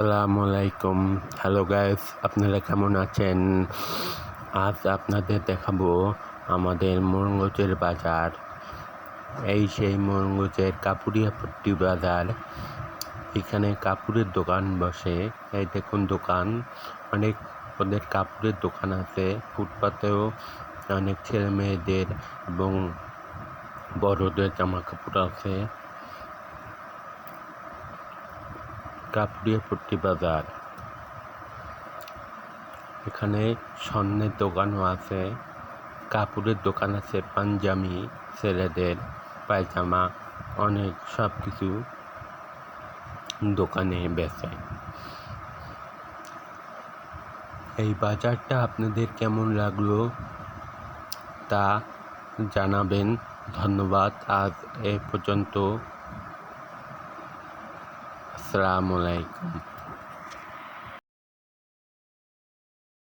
আসসালামু আলাইকুম। Hello guys, আপনারা কেমন আছেন? আজ আপনাদের দেখাবো আমাদের মোরঙ্গজের বাজার। এই সেই মোরঙ্গজের কাপুরিয়াপট্টি বাজার। এখানে কাপড়ের দোকান বসে। এই দেখুন দোকান, অনেক ওদের কাপড়ের দোকান আছে। ফুটপাতেও অনেক ছেলে মেয়েদের এবং বড়দের জামা কাপড় আছে। কাপুরিয়াপট্টি বাজার। এখানে স্বর্ণের দোকানও আছে, কাপড়ের দোকান আছে, পাঞ্জাবি, ছেলেদের পায়জামা, অনেক সব কিছু দোকানে বেচে। এই বাজারটা আপনাদের কেমন লাগলো তা জানাবেন। ধন্যবাদ। আজ এ পর্যন্ত। আসসালামু আলাইকুম।